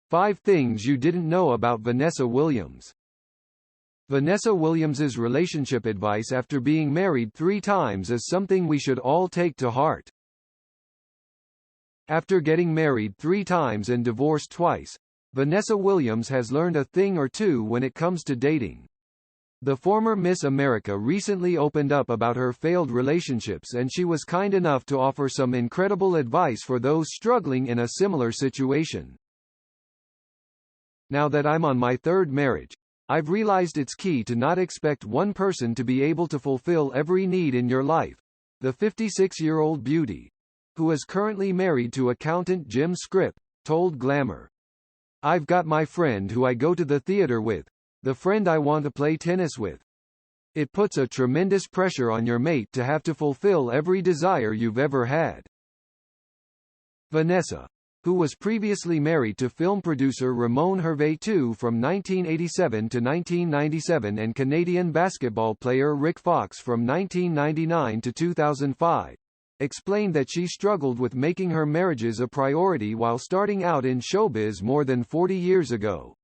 5 Things You Didn't Know About Vanessa Williams. Vanessa Williams's relationship advice after being married 3 times is something we should all take to heart. After getting married 3 times and divorced twice, Vanessa Williams has learned a thing or two when it comes to dating. The former Miss America recently opened up about her failed relationships, and she was kind enough to offer some incredible advice for those struggling in a similar situation. Now that I'm on my 3rd marriage, I've realized it's key to not expect one person to be able to fulfill every need in your life. The 56-year-old beauty, who is currently married to accountant Jim Scripp, told Glamour. I've got my friend who I go to the theater with, the friend I want to play tennis with. It puts a tremendous pressure on your mate to have to fulfill every desire you've ever had. Vanessa, who was previously married to film producer Ramon Hervé II from 1987 to 1997 and Canadian basketball player Rick Fox from 1999 to 2005, explained that she struggled with making her marriages a priority while starting out in showbiz more than 40 years ago.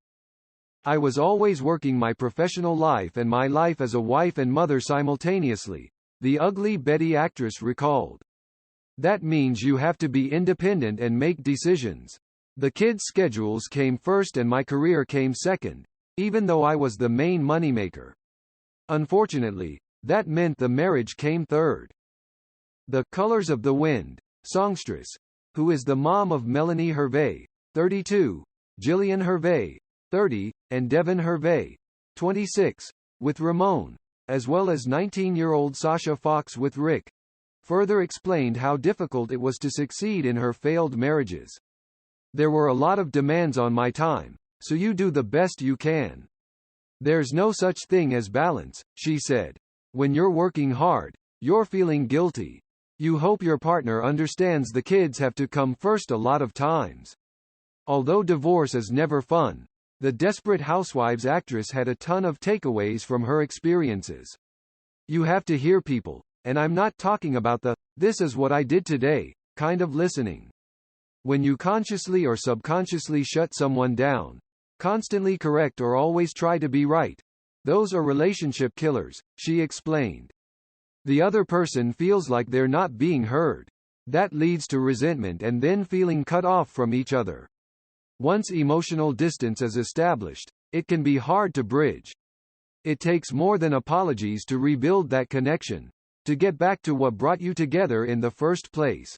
I was always working my professional life and my life as a wife and mother simultaneously, the Ugly Betty actress recalled. That means you have to be independent and make decisions. The kids' schedules came first and my career came second, even though I was the main moneymaker. Unfortunately, that meant the marriage came third. The Colors of the Wind songstress, who is the mom of Melanie Hervé, 32, Gillian Hervé, 30, and Devin Hervé, 26, with Ramon, as well as 19-year-old Sasha Fox with Rick, further explained how difficult it was to succeed in her failed marriages. There were a lot of demands on my time, so you do the best you can. There's no such thing as balance, she said. When you're working hard, you're feeling guilty. You hope your partner understands the kids have to come first a lot of times. Although divorce is never fun, the Desperate Housewives actress had a ton of takeaways from her experiences. You have to hear people, and I'm not talking about the, "this is what I did today," kind of listening. When you consciously or subconsciously shut someone down, constantly correct or always try to be right, those are relationship killers, she explained. The other person feels like they're not being heard. That leads to resentment and then feeling cut off from each other. Once emotional distance is established, it can be hard to bridge. It takes more than apologies to rebuild that connection, to get back to what brought you together in the first place.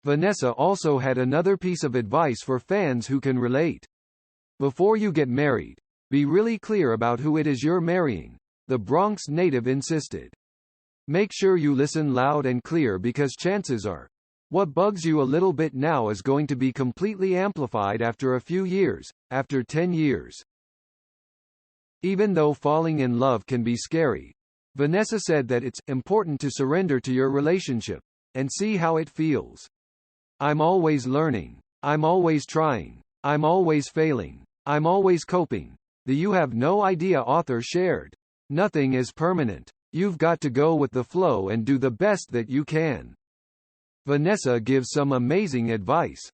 Vanessa also had another piece of advice for fans who can relate. Before you get married, be really clear about who it is you're marrying, the Bronx native insisted. Make sure you listen loud and clear because chances are, what bugs you a little bit now is going to be completely amplified after a few years, after 10 years. Even though falling in love can be scary, Vanessa said that it's important to surrender to your relationship and see how it feels. I'm always learning. I'm always trying. I'm always failing. I'm always coping. The You Have No Idea author shared. Nothing is permanent. You've got to go with the flow and do the best that you can. Vanessa gives some amazing advice.